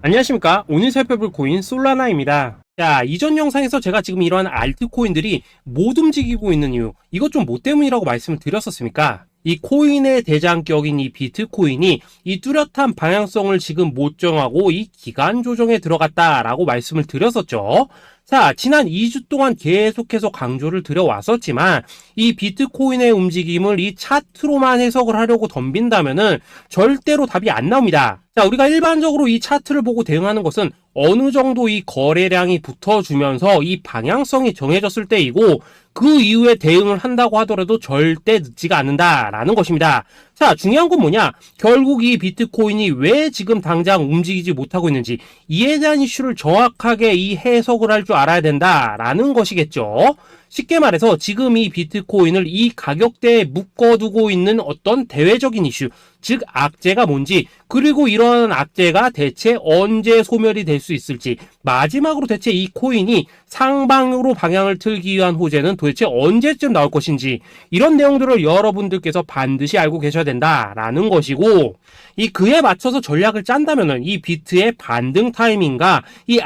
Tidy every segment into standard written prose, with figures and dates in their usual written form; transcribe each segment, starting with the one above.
안녕하십니까. 오늘 살펴볼 코인 솔라나입니다. 자, 이전 영상에서 제가 지금 이러한 알트코인들이 못 움직이고 있는 이유, 이것 좀 뭐 때문이라고 말씀을 드렸었습니까? 이 코인의 대장격인 이 비트코인이 이 뚜렷한 방향성을 지금 못 정하고 이 기간 조정에 들어갔다라고 말씀을 드렸었죠. 자, 지난 2주 동안 계속해서 강조를 드려왔었지만 이 비트코인의 움직임을 이 차트로만 해석을 하려고 덤빈다면은 절대로 답이 안 나옵니다. 자, 우리가 일반적으로 이 차트를 보고 대응하는 것은 어느 정도 이 거래량이 붙어주면서 이 방향성이 정해졌을 때이고 그 이후에 대응을 한다고 하더라도 절대 늦지가 않는다라는 것입니다. 자, 중요한 건 뭐냐? 결국 이 비트코인이 왜 지금 당장 움직이지 못하고 있는지 이에 대한 이슈를 정확하게 이 해석을 할 줄 알아야 된다라는 것이겠죠. 쉽게 말해서 지금 이 비트코인을 이 가격대에 묶어두고 있는 어떤 대외적인 이슈, 즉 악재가 뭔지, 그리고 이런 악재가 대체 언제 소멸이 될 수 있을지, 마지막으로 대체 이 코인이 상방으로 방향을 틀기 위한 호재는 도대체 언제쯤 나올 것인지, 이런 내용들을 여러분들께서 반드시 알고 계셔야 된다라는 것이고, 이 그에 맞춰서 전략을 짠다면은 이 비트의 반등 타이밍과 이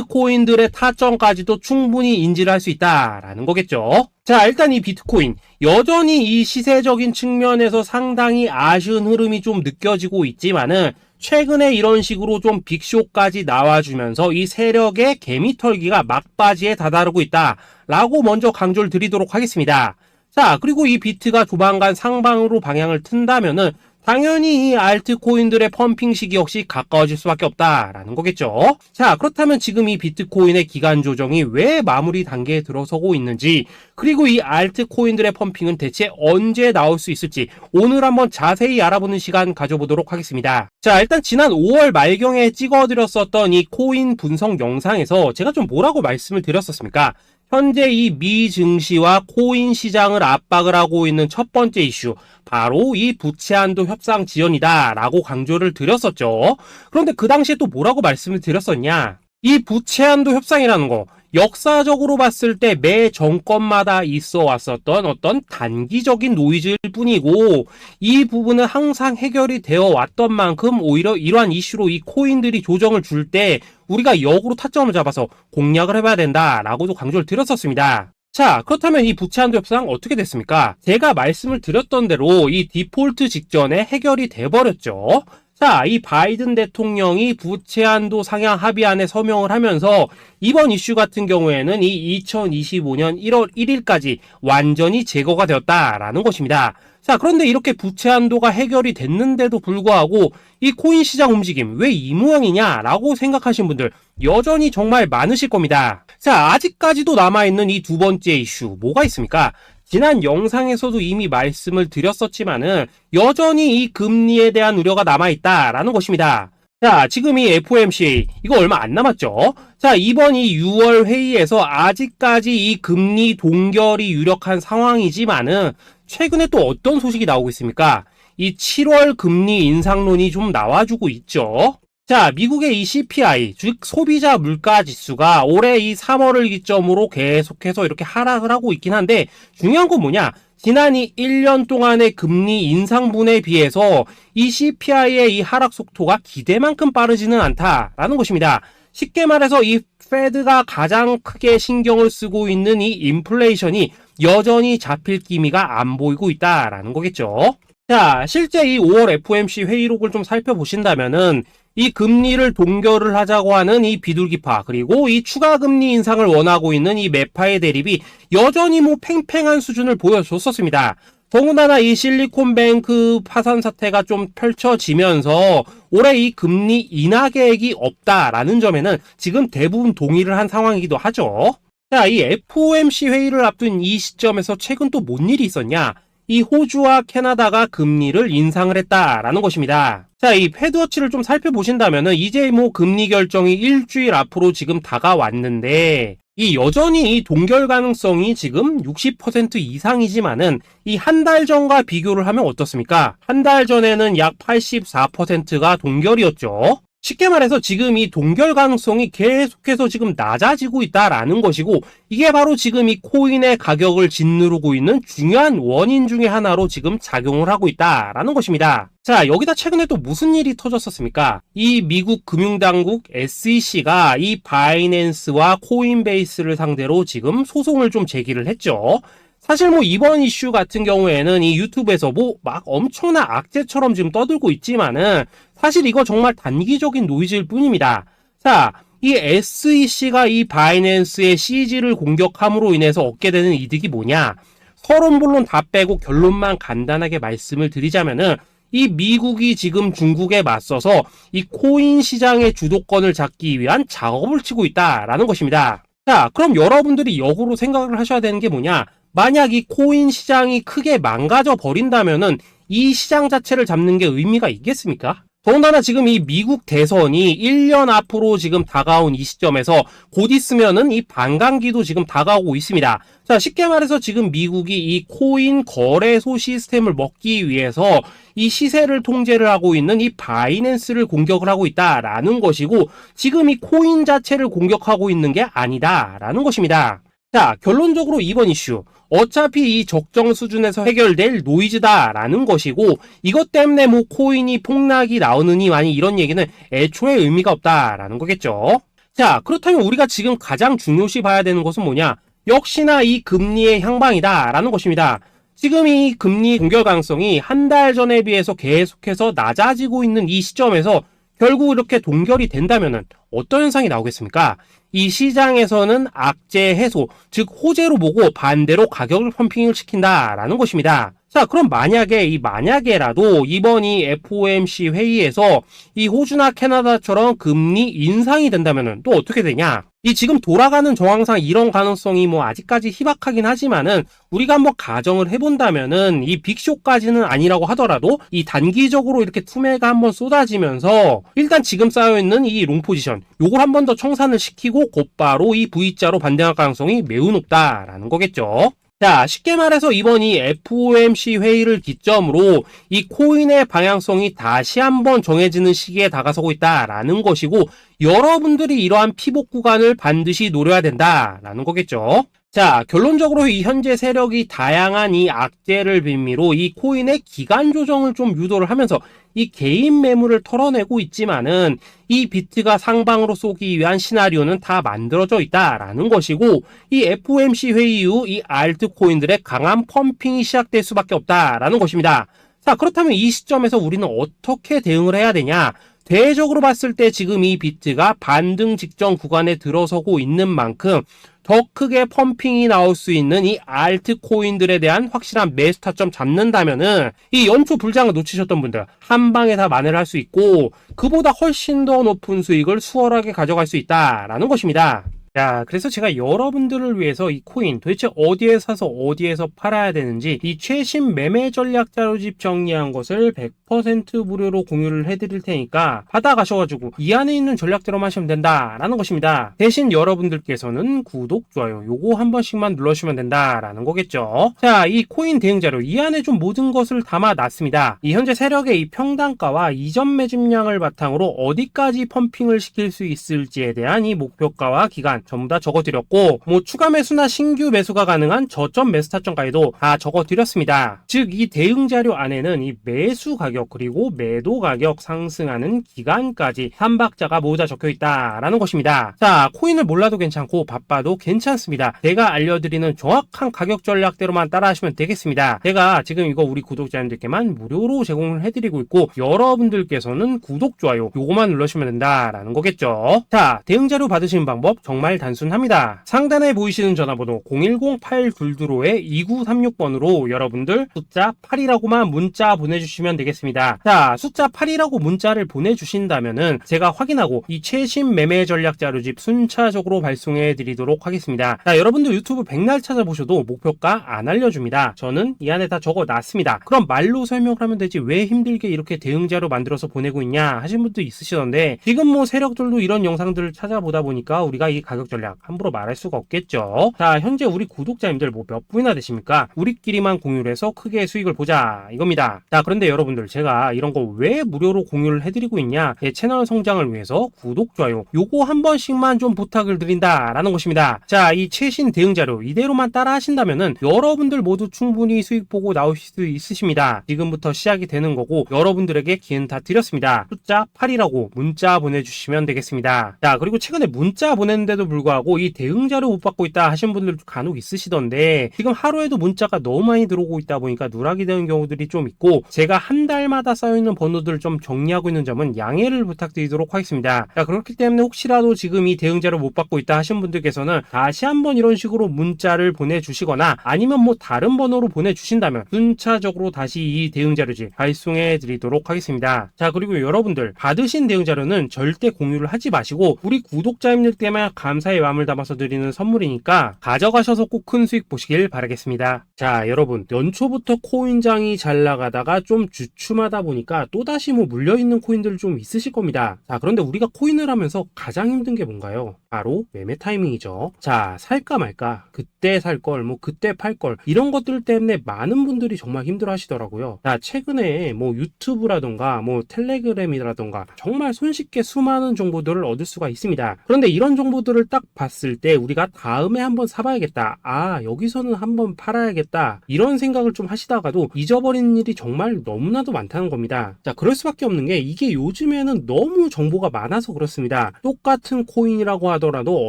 알트코인들의 타점까지도 충분히 인지를 할 수 있다라는 거겠죠. 자, 일단 이 비트코인 여전히 이 시세적인 측면에서 상당히 아쉬운 흐름이 좀 느껴지고 있지만은 최근에 이런 식으로 좀 빅쇼까지 나와주면서 이 세력의 개미털기가 막바지에 다다르고 있다라고 먼저 강조를 드리도록 하겠습니다. 자, 그리고 이 비트가 조만간 상방으로 방향을 튼다면은 당연히 이 알트코인들의 펌핑 시기 역시 가까워질 수밖에 없다라는 거겠죠. 자, 그렇다면 지금 이 비트코인의 기간 조정이 왜 마무리 단계에 들어서고 있는지, 그리고 이 알트코인들의 펌핑은 대체 언제 나올 수 있을지 오늘 한번 자세히 알아보는 시간 가져보도록 하겠습니다. 자, 일단 지난 5월 말경에 찍어드렸었던 이 코인 분석 영상에서 제가 좀 뭐라고 말씀을 드렸었습니까? 현재 이 미 증시와 코인 시장을 압박을 하고 있는 첫 번째 이슈, 바로 이 부채 한도 협상 지연이다 라고 강조를 드렸었죠. 그런데 그 당시에 또 뭐라고 말씀을 드렸었냐? 이 부채 한도 협상이라는 거, 역사적으로 봤을 때 매 정권마다 있어 왔었던 어떤 단기적인 노이즈일 뿐이고, 이 부분은 항상 해결이 되어 왔던 만큼 오히려 이러한 이슈로 이 코인들이 조정을 줄 때 우리가 역으로 타점을 잡아서 공략을 해봐야 된다라고도 강조를 드렸었습니다. 자, 그렇다면 이 부채 한도 협상 어떻게 됐습니까? 제가 말씀을 드렸던 대로 이 디폴트 직전에 해결이 돼버렸죠. 자, 이 바이든 대통령이 부채 한도 상향 합의안에 서명을 하면서 이번 이슈 같은 경우에는 이 2025년 1월 1일까지 완전히 제거가 되었다라는 것입니다. 자, 그런데 이렇게 부채 한도가 해결이 됐는데도 불구하고 이 코인 시장 움직임 왜 이 모양이냐라고 생각하신 분들 여전히 정말 많으실 겁니다. 자, 아직까지도 남아있는 이 두 번째 이슈 뭐가 있습니까? 지난 영상에서도 이미 말씀을 드렸었지만은 여전히 이 금리에 대한 우려가 남아있다라는 것입니다. 자, 지금 이 FOMC 이거 얼마 안 남았죠? 자, 이번 이 6월 회의에서 아직까지 이 금리 동결이 유력한 상황이지만은 최근에 또 어떤 소식이 나오고 있습니까? 이 7월 금리 인상론이 좀 나와주고 있죠. 자, 미국의 이 CPI, 즉 소비자 물가 지수가 올해 이 3월을 기점으로 계속해서 이렇게 하락을 하고 있긴 한데 중요한 건 뭐냐? 지난 이 1년 동안의 금리 인상분에 비해서 이 CPI의 이 하락 속도가 기대만큼 빠르지는 않다라는 것입니다. 쉽게 말해서 이 페드가 가장 크게 신경을 쓰고 있는 이 인플레이션이 여전히 잡힐 기미가 안 보이고 있다라는 거겠죠. 자, 실제 이 5월 FOMC 회의록을 좀 살펴보신다면은 이 금리를 동결을 하자고 하는 이 비둘기파, 그리고 이 추가 금리 인상을 원하고 있는 이 매파의 대립이 여전히 뭐 팽팽한 수준을 보여줬었습니다. 더군다나 이 실리콘뱅크 파산 사태가 좀 펼쳐지면서 올해 이 금리 인하 계획이 없다라는 점에는 지금 대부분 동의를 한 상황이기도 하죠. 자, 이 FOMC 회의를 앞둔 이 시점에서 최근 또 뭔 일이 있었냐? 이 호주와 캐나다가 금리를 인상을 했다라는 것입니다. 자, 이 패드워치를 좀 살펴보신다면은 이제 뭐 금리 결정이 일주일 앞으로 지금 다가왔는데 이 여전히 이 동결 가능성이 지금 60% 이상이지만은 이 한 달 전과 비교를 하면 어떻습니까? 한 달 전에는 약 84%가 동결이었죠. 쉽게 말해서 지금 이 동결 가능성이 계속해서 지금 낮아지고 있다라는 것이고, 이게 바로 지금 이 코인의 가격을 짓누르고 있는 중요한 원인 중에 하나로 지금 작용을 하고 있다라는 것입니다. 자, 여기다 최근에 또 무슨 일이 터졌었습니까? 이 미국 금융당국 SEC가 이 바이낸스와 코인베이스를 상대로 지금 소송을 좀 제기를 했죠. 사실 뭐 이번 이슈 같은 경우에는 이 유튜브에서 뭐 막 엄청난 악재처럼 지금 떠들고 있지만은 사실 이거 정말 단기적인 노이즈일 뿐입니다. 자, 이 SEC가 이 바이낸스의 CG를 공격함으로 인해서 얻게 되는 이득이 뭐냐? 서론본론 다 빼고 결론만 간단하게 말씀을 드리자면은, 이 미국이 지금 중국에 맞서서 이 코인 시장의 주도권을 잡기 위한 작업을 치고 있다라는 것입니다. 자, 그럼 여러분들이 역으로 생각을 하셔야 되는 게 뭐냐? 만약 이 코인 시장이 크게 망가져 버린다면은 이 시장 자체를 잡는 게 의미가 있겠습니까? 더군다나 지금 이 미국 대선이 1년 앞으로 지금 다가온 이 시점에서 곧 있으면은 이 반감기도 지금 다가오고 있습니다. 자, 쉽게 말해서 지금 미국이 이 코인 거래소 시스템을 먹기 위해서 이 시세를 통제를 하고 있는 이 바이낸스를 공격을 하고 있다라는 것이고, 지금 이 코인 자체를 공격하고 있는 게 아니다라는 것입니다. 자, 결론적으로 이번 이슈, 어차피 이 적정 수준에서 해결될 노이즈다라는 것이고, 이것 때문에 뭐 코인이 폭락이 나오느니 많이 이런 얘기는 애초에 의미가 없다라는 거겠죠. 자, 그렇다면 우리가 지금 가장 중요시 봐야 되는 것은 뭐냐? 역시나 이 금리의 향방이다라는 것입니다. 지금 이 금리 동결 가능성이 한 달 전에 비해서 계속해서 낮아지고 있는 이 시점에서 결국 이렇게 동결이 된다면은 어떤 현상이 나오겠습니까? 이 시장에서는 악재 해소, 즉 호재로 보고 반대로 가격을 펌핑을 시킨다라는 것입니다. 자, 그럼 만약에라도 이번 이 FOMC 회의에서 이 호주나 캐나다처럼 금리 인상이 된다면은 또 어떻게 되냐? 이 지금 돌아가는 정황상 이런 가능성이 뭐 아직까지 희박하긴 하지만은, 우리가 한번 가정을 해본다면은 이 빅쇼까지는 아니라고 하더라도 이 단기적으로 이렇게 투매가 한번 쏟아지면서 일단 지금 쌓여있는 이 롱 포지션 요걸 한 번 더 청산을 시키고 곧바로 이 V자로 반등할 가능성이 매우 높다라는 거겠죠. 자, 쉽게 말해서 이번 이 FOMC 회의를 기점으로 이 코인의 방향성이 다시 한번 정해지는 시기에 다가서고 있다라는 것이고, 여러분들이 이러한 피복 구간을 반드시 노려야 된다라는 거겠죠. 자, 결론적으로 이 현재 세력이 다양한 이 악재를 빌미로 이 코인의 기간 조정을 좀 유도를 하면서 이 개인 매물을 털어내고 있지만은, 이 비트가 상방으로 쏘기 위한 시나리오는 다 만들어져 있다라는 것이고, 이 FOMC 회의 이후 이 알트코인들의 강한 펌핑이 시작될 수밖에 없다라는 것입니다. 자, 그렇다면 이 시점에서 우리는 어떻게 대응을 해야 되냐? 대외적으로 봤을 때 지금 이 비트가 반등 직전 구간에 들어서고 있는 만큼 더 크게 펌핑이 나올 수 있는 이 알트코인들에 대한 확실한 매수 타점 잡는다면은 이 연초 불장을 놓치셨던 분들 한 방에 다 만회를 할 수 있고, 그보다 훨씬 더 높은 수익을 수월하게 가져갈 수 있다라는 것입니다. 자, 그래서 제가 여러분들을 위해서 이 코인 도대체 어디에 사서 어디에서 팔아야 되는지 이 최신 매매 전략 자료집 정리한 것을 100% 무료로 공유를 해드릴 테니까 받아가셔가지고 이 안에 있는 전략대로만 하시면 된다라는 것입니다. 대신 여러분들께서는 구독, 좋아요 요거 한 번씩만 눌러주시면 된다라는 거겠죠. 자, 이 코인 대응 자료 이 안에 좀 모든 것을 담아놨습니다. 이 현재 세력의 이 평단가와 이전 매집량을 바탕으로 어디까지 펌핑을 시킬 수 있을지에 대한 이 목표가와 기간 전부 다 적어드렸고, 뭐 추가 매수나 신규 매수가 가능한 저점 매수 타점까지도 다 적어드렸습니다. 즉 이 대응 자료 안에는 이 매수 가격 그리고 매도 가격 상승하는 기간까지 3박자가 모두 다 적혀있다라는 것입니다. 자, 코인을 몰라도 괜찮고 바빠도 괜찮습니다. 제가 알려드리는 정확한 가격 전략대로만 따라하시면 되겠습니다. 제가 지금 이거 우리 구독자님들께만 무료로 제공을 해드리고 있고, 여러분들께서는 구독, 좋아요 요거만 눌러주시면 된다라는 거겠죠. 자, 대응 자료 받으시는 방법 정말 단순합니다. 상단에 보이시는 전화번호 010-822-2936번으로 여러분들 숫자 8이라고만 문자 보내주시면 되겠습니다. 자, 숫자 8이라고 문자를 보내주신다면은 제가 확인하고 이 최신 매매 전략 자료집 순차적으로 발송해 드리도록 하겠습니다. 자, 여러분들 유튜브 백날 찾아보셔도 목표가 안 알려줍니다. 저는 이 안에 다 적어놨습니다. 그럼 말로 설명을 하면 되지 왜 힘들게 이렇게 대응 자료 만들어서 보내고 있냐 하신 분도 있으시던데, 지금 뭐 세력들도 이런 영상들을 찾아보다 보니까 우리가 이 가격 공격 전략 함부로 말할 수가 없겠죠. 자, 현재 우리 구독자님들 뭐 몇 분이나 되십니까? 우리끼리만 공유를 해서 크게 수익을 보자 이겁니다. 자, 그런데 여러분들 제가 이런 거 왜 무료로 공유를 해드리고 있냐? 제 채널 성장을 위해서 구독, 좋아요 요거 한 번씩만 좀 부탁을 드린다라는 것입니다. 자, 이 최신 대응 자료 이대로만 따라 하신다면은 여러분들 모두 충분히 수익 보고 나오실 수 있으십니다. 지금부터 시작이 되는 거고 여러분들에게 기회는 다 드렸습니다. 숫자 8이라고 문자 보내주시면 되겠습니다. 자, 그리고 최근에 문자 보냈는데도 불구하고 이 대응 자료 못 받고 있다 하신 분들도 간혹 있으시던데 지금 하루에도 문자가 너무 많이 들어오고 있다 보니까 누락이 되는 경우들이 좀 있고 제가 한 달마다 쌓여있는 번호들을 좀 정리하고 있는 점은 양해를 부탁드리도록 하겠습니다. 자, 그렇기 때문에 혹시라도 지금 이 대응 자료 못 받고 있다 하신 분들께서는 다시 한번 이런 식으로 문자를 보내주시거나 아니면 뭐 다른 번호로 보내주신다면 순차적으로 다시 이 대응 자료지 발송해 드리도록 하겠습니다. 자, 그리고 여러분들 받으신 대응 자료는 절대 공유를 하지 마시고 우리 구독자님들께만 감사의 마음을 담아서 드리는 선물이니까 가져가셔서 꼭 큰 수익 보시길 바라겠습니다. 자, 여러분 연초부터 코인장이 잘 나가다가 좀 주춤하다 보니까 또다시 뭐 물려있는 코인들 좀 있으실 겁니다. 자, 그런데 우리가 코인을 하면서 가장 힘든 게 뭔가요? 바로 매매 타이밍이죠. 자, 살까 말까, 그때 살 걸, 뭐 그때 팔 걸, 이런 것들 때문에 많은 분들이 정말 힘들어 하시더라고요. 자, 최근에 뭐 유튜브라던가 뭐 텔레그램이라던가 정말 손쉽게 수많은 정보들을 얻을 수가 있습니다. 그런데 이런 정보들을 딱 봤을 때 우리가 다음에 한번 사봐야겠다, 아 여기서는 한번 팔아야겠다, 이런 생각을 좀 하시다가도 잊어버리는 일이 정말 너무나도 많다는 겁니다. 자, 그럴 수밖에 없는 게 이게 요즘에는 너무 정보가 많아서 그렇습니다. 똑같은 코인이라고 하더라도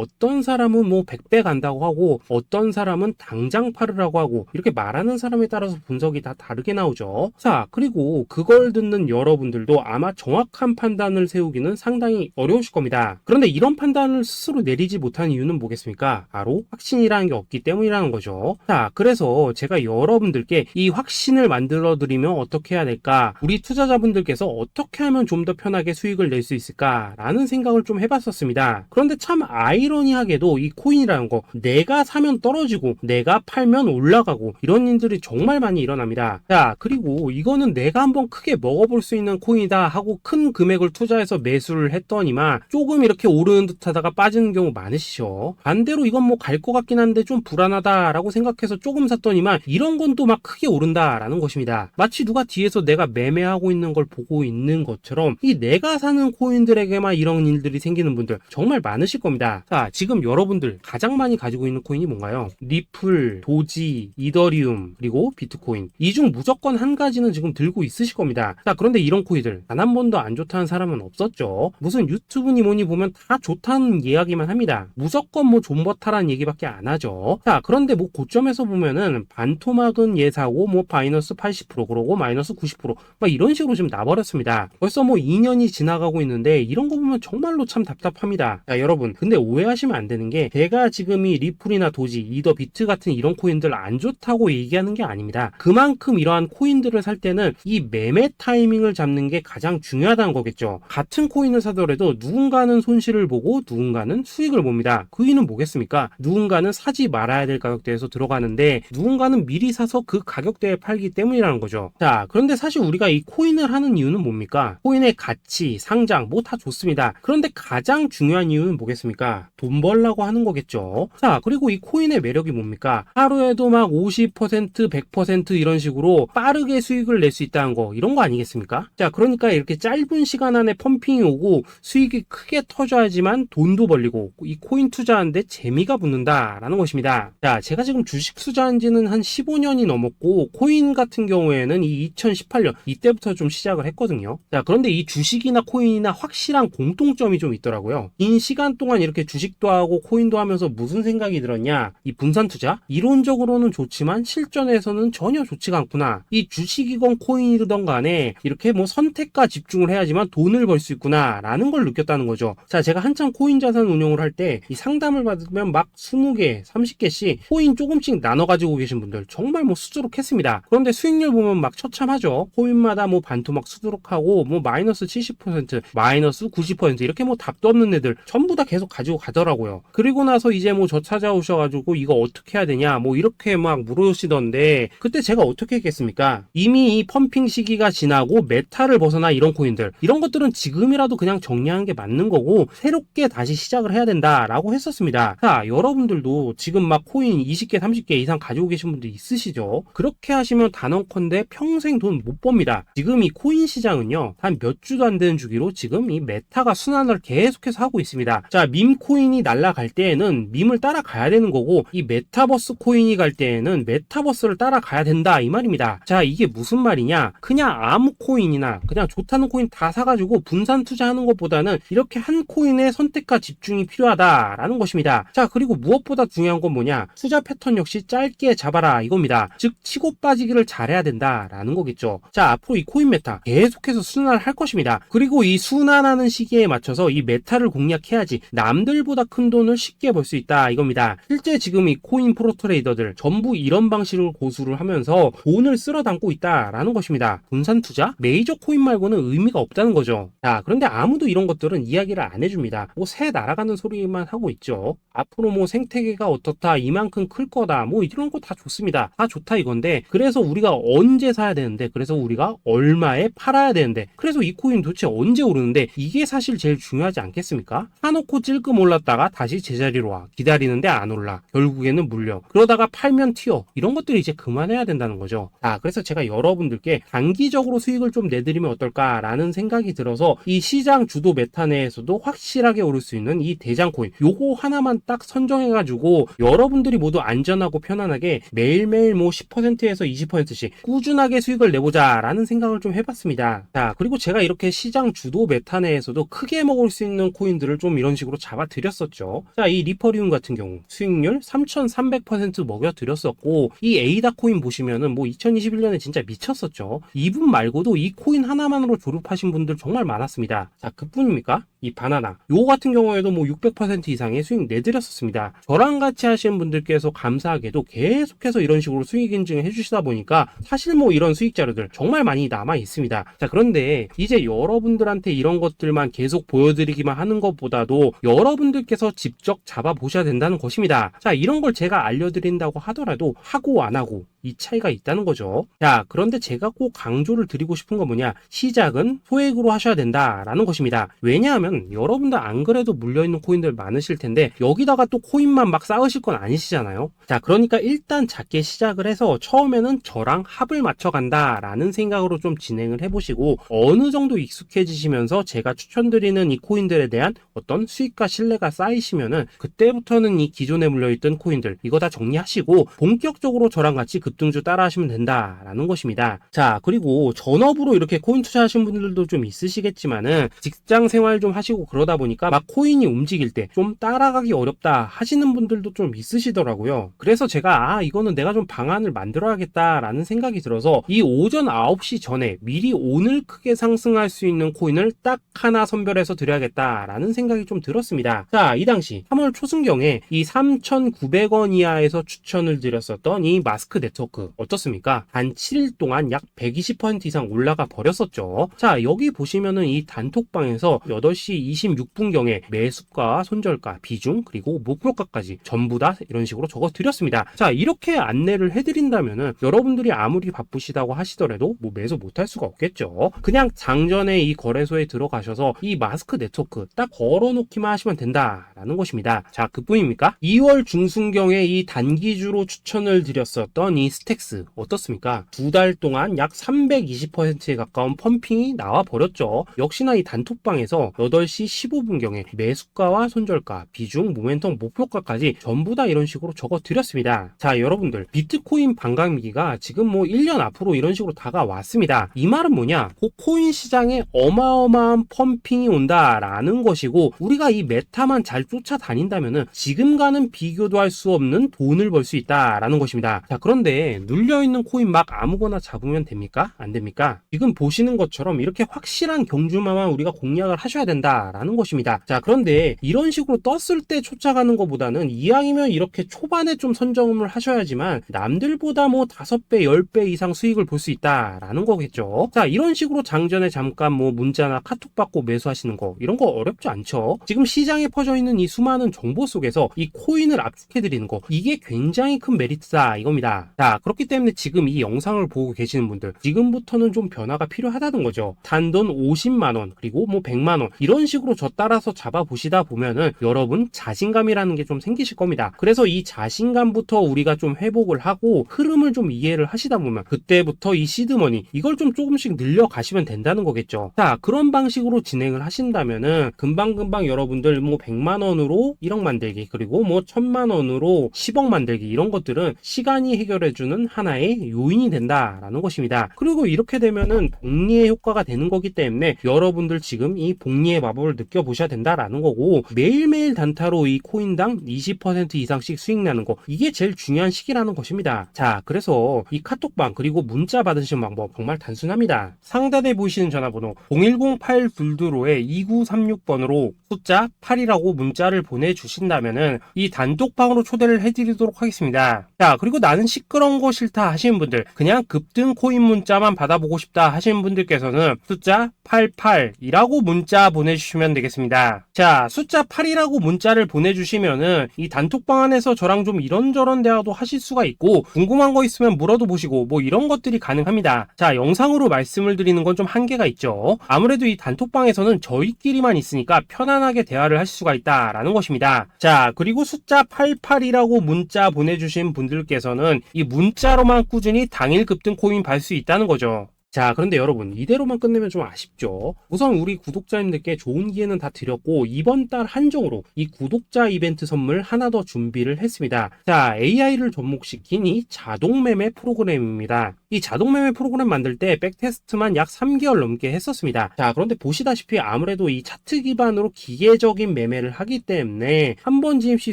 어떤 사람은 뭐 100배 간다고 하고 어떤 사람은 당장 팔으라고 하고 이렇게 말하는 사람에 따라서 분석이 다 다르게 나오죠. 자, 그리고 그걸 듣는 여러분들도 아마 정확한 판단을 세우기는 상당히 어려우실 겁니다. 그런데 이런 판단을 스스로 내리지 못한 이유는 뭐겠습니까? 바로 확신이라는 게 없기 때문이라는 거죠. 자, 그래서 제가 여러분들께 이 확신을 만들어 드리면 어떻게 해야 될까? 우리 투자자분들께서 어떻게 하면 좀 더 편하게 수익을 낼 수 있을까? 라는 생각을 좀 해봤었습니다. 그런데 참 아이러니하게도 이 코인이라는 거 내가 사면 떨어지고 내가 팔면 올라가고 이런 일들이 정말 많이 일어납니다. 자, 그리고 이거는 내가 한번 크게 먹어볼 수 있는 코인이다 하고 큰 금액을 투자해서 매수를 했더니만 조금 이렇게 오르는 듯 하다가 빠지는 경우 많으시죠. 반대로 이건 뭐 갈 것 같긴 한데 좀 불안하다라고 생각해서 조금 샀더니만 이런 건 또 막 크게 오른다라는 것입니다. 마치 누가 뒤에서 내가 매매하고 있는 걸 보고 있는 것처럼 이 내가 사는 코인들에게만 이런 일들이 생기는 분들 정말 많으실 겁니다. 자, 지금 여러분들 가장 많이 가지고 있는 코인이 뭔가요? 리플, 도지, 이더리움, 그리고 비트코인. 이 중 무조건 한 가지는 지금 들고 있으실 겁니다. 자, 그런데 이런 코인들 단 한 번도 안 좋다는 사람은 없었죠. 무슨 유튜브니 뭐니 보면 다 좋다는 이야기만 합니다. 무조건 뭐 존버타라는 얘기밖에 안 하죠. 자, 그런데 뭐 고점에서 보면은 반토막은 예사고 뭐 마이너스 80% 그러고 마이너스 90% 막 이런 식으로 지금 나버렸습니다. 벌써 뭐 2년이 지나가고 있는데 이런 거 보면 정말로 참 답답합니다. 자, 여러분 근데 오해하시면 안 되는 게 제가 지금 이 리플이나 도지, 이더, 비트 같은 이런 코인들 안 좋다고 얘기하는 게 아닙니다. 그만큼 이러한 코인들을 살 때는 이 매매 타이밍을 잡는 게 가장 중요하다는 거겠죠. 같은 코인을 사더라도 누군가는 손실을 보고 누군가는 수익을 봅니다. 그 이유는 뭐겠습니까? 누군가는 사지 말아야 될 가격대에서 들어가는데 누군가는 미리 사서 그 가격대에 팔기 때문이라는 거죠. 자, 그런데 사실 우리가 이 코인을 하는 이유는 뭡니까? 코인의 가치, 상장 뭐 다 좋습니다. 그런데 가장 중요한 이유는 뭐겠습니까? 돈 벌라고 하는 거겠죠. 자, 그리고 이 코인의 매력이 뭡니까? 하루에도 막 50%, 100% 이런 식으로 빠르게 수익을 낼 수 있다는 거, 이런 거 아니겠습니까? 자, 그러니까 이렇게 짧은 시간 안에 펌핑이 오고 수익이 크게 터져야지만 돈도 벌리고 이 코인 투자하는데 재미가 붙는다라는 것입니다. 자, 제가 지금 주식 투자한 지는 한 15년이 넘었고 코인 같은 경우에는 이 2018년 이때부터 좀 시작을 했거든요. 자, 그런데 이 주식이나 코인이나 확실한 공통점이 좀 있더라고요. 긴 시간 동안 이렇게 주식도 하고 코인도 하면서 무슨 생각이 들었냐? 이 분산 투자? 이론적으로는 좋지만 실전에서는 전혀 좋지가 않구나. 이 주식이건 코인이든 간에 이렇게 뭐 선택과 집중을 해야지만 돈을 벌 수 있구나 라는 걸 느꼈다는 거죠. 자, 제가 한참 코인 자산 운용을 할 때 이 상담을 받으면 막 20개, 30개씩 코인 조금씩 나눠 가지고 계신 분들 정말 뭐 수두룩했습니다. 그런데 수익률 보면 막 처참하죠. 코인마다 뭐 반토막 수두룩하고 뭐 마이너스 70%, 마이너스 90% 이렇게 뭐 답도 없는 애들 전부 다 계속 가지고 가더라고요. 그리고 나서 이제 뭐 저 찾아오셔가지고 이거 어떻게 해야 되냐 뭐 이렇게 막 물으시던데 그때 제가 어떻게 했겠습니까? 이미 이 펌핑 시기가 지나고 메타를 벗어나 이런 코인들 이런 것들은 지금이라도 그냥 정리하는 게 맞는 거고 새롭게 다시 시작을 해야 된다. 된다라고 했었습니다. 자, 여러분들도 지금 막 코인 20개, 30개 이상 가지고 계신 분들 있으시죠? 그렇게 하시면 단언컨대 평생 돈 못 법니다. 지금 이 코인 시장은요, 한 몇 주도 안 되는 주기로 지금 이 메타가 순환을 계속해서 하고 있습니다. 자, 밈 코인이 날아갈 때에는 밈을 따라가야 되는 거고, 이 메타버스 코인이 갈 때에는 메타버스를 따라가야 된다 이 말입니다. 자, 이게 무슨 말이냐? 그냥 아무 코인이나 그냥 좋다는 코인 다 사가지고 분산 투자하는 것보다는 이렇게 한 코인에 선택과 집중이 필요하다라는 것입니다. 자, 그리고 무엇보다 중요한 건 뭐냐? 투자 패턴 역시 짧게 잡아라 이겁니다. 즉 치고 빠지기를 잘해야 된다라는 거겠죠. 자, 앞으로 이 코인 메타 계속해서 순환을 할 것입니다. 그리고 이 순환하는 시기에 맞춰서 이 메타를 공략해야지 남들보다 큰 돈을 쉽게 벌 수 있다 이겁니다. 실제 지금 이 코인 프로 트레이더들 전부 이런 방식을 고수를 하면서 돈을 쓸어 담고 있다라는 것입니다. 분산 투자? 메이저 코인 말고는 의미가 없다는 거죠. 자, 그런데 아무도 이런 것들은 이야기를 안 해줍니다. 뭐 새 날아가는 소리만 하고 있죠. 앞으로 뭐 생태계가 어떻다, 이만큼 클 거다, 뭐 이런 거 다 좋습니다. 다 좋다 이건데, 그래서 우리가 언제 사야 되는데, 그래서 우리가 얼마에 팔아야 되는데, 그래서 이 코인 도대체 언제 오르는데, 이게 사실 제일 중요하지 않겠습니까? 사놓고 찔끔 올랐다가 다시 제자리로 와. 기다리는데 안 올라. 결국에는 물려. 그러다가 팔면 튀어. 이런 것들이 이제 그만해야 된다는 거죠. 자, 그래서 제가 여러분들께 단기적으로 수익을 좀 내드리면 어떨까라는 생각이 들어서 이 시장 주도 메타 내에서도 확실하게 오를 수 있는 이 대장 코인, 요거 하나만 딱 선정해가지고 여러분들이 모두 안전하고 편안하게 매일매일 뭐 10%에서 20%씩 꾸준하게 수익을 내보자라는 생각을 좀 해봤습니다. 자, 그리고 제가 이렇게 시장 주도 메타 내에서도 크게 먹을 수 있는 코인들을 좀 이런 식으로 잡아드렸었죠. 자, 이 리퍼리움 같은 경우 수익률 3,300% 먹여드렸었고, 이 에이다 코인 보시면은 뭐 2021년에 진짜 미쳤었죠. 이분 말고도 이 코인 하나만으로 졸업하신 분들 정말 많았습니다. 자, 그뿐입니까? 이 바나나 요거 같은 경우에도 뭐 600% 이상의 수익 내드렸었습니다. 저랑 같이 하시는 분들께서 감사하게도 계속해서 이런 식으로 수익 인증을 해주시다 보니까 사실 뭐 이런 수익 자료들 정말 많이 남아 있습니다. 자, 그런데 이제 여러분들한테 이런 것들만 계속 보여드리기만 하는 것보다도 여러분들께서 직접 잡아보셔야 된다는 것입니다. 자, 이런 걸 제가 알려드린다고 하더라도 하고 안 하고 이 차이가 있다는 거죠. 자, 그런데 제가 꼭 강조를 드리고 싶은 건 뭐냐? 시작은 소액으로 하셔야 된다라는 것입니다. 왜냐하면 여러분들 안 그래도 물려있는 코인들 많으실 텐데 여기다가 또 코인만 막 쌓으실 건 아니시잖아요. 자, 그러니까 일단 작게 시작을 해서 처음에는 저랑 합을 맞춰간다라는 생각으로 좀 진행을 해보시고, 어느 정도 익숙해지시면서 제가 추천드리는 이 코인들에 대한 어떤 수익과 신뢰가 쌓이시면은 그때부터는 이 기존에 물려있던 코인들 이거 다 정리하시고 본격적으로 저랑 같이 급등주 따라 하시면 된다라는 것입니다. 자, 그리고 전업으로 이렇게 코인 투자하신 분들도 좀 있으시겠지만은 직장 생활 좀 하시고 그러다 보니까 막 코인이 움직일 때 좀 따라가기 어렵다 하시는 분들도 좀 있으시더라고요. 그래서 제가 이거는 내가 좀 방안을 만들어야겠다라는 생각이 들어서 이 오전 9시 전에 미리 오늘 크게 상승할 수 있는 코인을 딱 하나 선별해서 드려야겠다라는 생각이 좀 들었습니다. 자, 이 당시 3월 초순경에 이 3,900원 이하에서 추천을 드렸었던 이 마스크 네트워크 어떻습니까? 단 7일 동안 약 120% 이상 올라가 버렸었죠. 자, 여기 보시면은 이 단톡방에서 8시 26분경에 매수가, 손절가, 비중, 그리고 목표가까지 전부 다 이런 식으로 적어 드렸습니다. 자, 이렇게 안내를 해드린다면은 여러분들이 아무리 바쁘시다고 하시더라도 뭐 매수 못할 수가 없겠죠. 그냥 장전에 이 거래소에 들어가셔서 이 마스크 네트워크 딱 걸어놓기만 하시면 된다라는 것입니다. 자, 그뿐입니까? 2월 중순경에 이 단기주로 추천을 드렸었던 이 스택스 어떻습니까? 2달 동안 약 320%에 가까운 펌핑이 나와 버렸죠. 역시나 이 단톡방에서 8시 15분경에 매수가와 손절가, 비중, 모멘텀, 목표가까지 전부 다 이런 식으로 적어 드렸습니다. 자, 여러분들 비트코인 반감기가 지금 뭐 1년 앞으로 이런 식으로 다가왔습니다. 이 말은 뭐냐? 그 코인 시장에 어마어마한 펌핑이 온다라는 것이고, 우리가 이 메타만 잘 쫓아다닌다면은 지금과는 비교도 할 수 없는 돈을 벌 수 있다라는 것입니다. 자, 그런데 눌려있는 코인 막 아무거나 잡으면 됩니까? 안 됩니까? 지금 보시는 것처럼 이렇게 확실한 경주마만 우리가 공략을 하셔야 된다라는 것입니다. 자, 그런데 이런 식으로 떴을 때 쫓아가는 것보다는 이왕이면 이렇게 초반에 좀 선점을 하셔야지만 남들보다 뭐 5배, 10배 이상 수익을 볼 수 있다라는 거겠죠. 자, 이런 식으로 장전에 잠깐 뭐 문자나 카톡 받고 매수하시는 거 이런 거 어렵지 않죠. 지금 시장에 퍼져 있는 이 수많은 정보 속에서 이 코인을 압축해드리는 거, 이게 굉장히 큰 메리트다 이겁니다. 자, 그렇기 때문에 지금 이 영상을 보고 계시는 분들, 지금부터는 좀 변화가 필요하다는 거죠. 단돈 50만원 그리고 뭐 100만원 이런 식으로 저 따라서 잡아보시다 보면은 여러분 자신감이라는 게 좀 생기실 겁니다. 그래서 이 자신감부터 우리가 좀 회복을 하고 흐름을 좀 이해를 하시다 보면 그때부터 이 시드머니 이걸 좀 조금씩 늘려가시면 된다는 거겠죠. 자, 그런 방식으로 진행을 하신다면은 금방금방 여러분들 뭐 100만원으로 1억 만들기 그리고 뭐 1000만원으로 10억 만들기 이런 것들은 시간이 해결해주는 하나의 요인이 된다라는 것입니다. 그리고 이렇게 되면은 복리의 효과가 되는 거기 때문에 여러분들 지금 이 복리의 마법을 느껴보셔야 된다라는 거고, 매일매일 단타로 이 코인당 20% 이상씩 수익 나는 거, 이게 제일 중요한 시기라는 것입니다. 자, 그래서 이 카톡방 그리고 문자 받으시는 방법 정말 단순합니다. 상단에 보이시는 전화번호 010-8222-2936번으로 숫자 8이라고 문자를 보내주신다면은 이 단톡방으로 초대를 해드리도록 하겠습니다. 자, 그리고 나는 시끄러운 거 싫다 하시는 분들, 그냥 급등 코인 문자만 받아보고 싶다 하시는 분들께서는 숫자 88이라고 문자 보내주시면 되겠습니다. 자, 숫자 8이라고 문자를 보내주시면은 이 단톡방 안에서 저랑 좀 이런저런 대화도 하실 수가 있고, 궁금한 거 있으면 물어도 보시고 뭐 이런 것들이 가능합니다. 자, 영상으로 말씀을 드리는 건 좀 한계가 있죠. 아무래도 이 단톡방에서는 저희끼리만 있으니까 편안하게 대화를 하실 수가 있다라는 것입니다. 자, 그리고 숫자 88이라고 문자 보내주신 분들께서는 이 문자로만 꾸준히 당일 급등 코인 받을 수 있다는 거죠. 자, 그런데 여러분, 이대로만 끝내면 좀 아쉽죠. 우선 우리 구독자님들께 좋은 기회는 다 드렸고, 이번 달 한정으로 이 구독자 이벤트 선물 하나 더 준비를 했습니다. 자, AI를 접목시킨 이 자동매매 프로그램입니다. 이 자동매매 프로그램 만들 때 백테스트만 약 3개월 넘게 했었습니다. 자, 그런데 보시다시피 아무래도 이 차트 기반으로 기계적인 매매를 하기 때문에 한 번 지입 시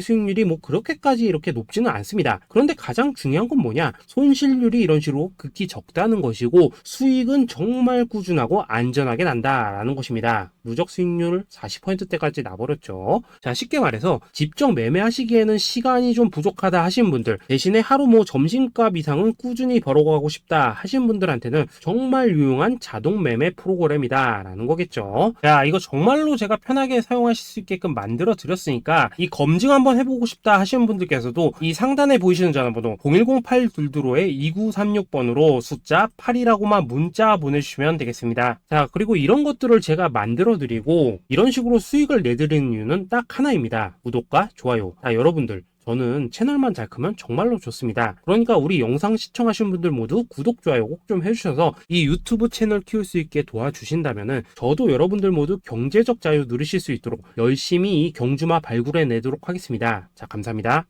수익률이 뭐 그렇게까지 이렇게 높지는 않습니다. 그런데 가장 중요한 건 뭐냐? 손실률이 이런 식으로 극히 적다는 것이고, 수익은 정말 꾸준하고 안전하게 난다라는 것입니다. 누적 수익률 40%대까지 나버렸죠. 자, 쉽게 말해서 직접 매매하시기에는 시간이 좀 부족하다 하신 분들, 대신에 하루 뭐 점심값 이상은 꾸준히 벌어가고 싶다 하신 분들한테는 정말 유용한 자동 매매 프로그램이다 라는 거겠죠. 자, 이거 정말로 제가 편하게 사용하실 수 있게끔 만들어 드렸으니까 이 검증 한번 해보고 싶다 하시는 분들께서도 이 상단에 보이시는 전화번호 010-8222-2936번으로 숫자 8이라고만 문자 보내주시면 되겠습니다. 자, 그리고 이런 것들을 제가 만들어 드리고 이런 식으로 수익을 내드리는 이유는 딱 하나입니다. 구독과 좋아요. 자, 여러분들, 저는 채널만 잘 크면 정말로 좋습니다. 그러니까 우리 영상 시청하신 분들 모두 구독, 좋아요 꼭 좀 해주셔서 이 유튜브 채널 키울 수 있게 도와주신다면은 저도 여러분들 모두 경제적 자유 누리실 수 있도록 열심히 이 경주마 발굴해 내도록 하겠습니다. 자, 감사합니다.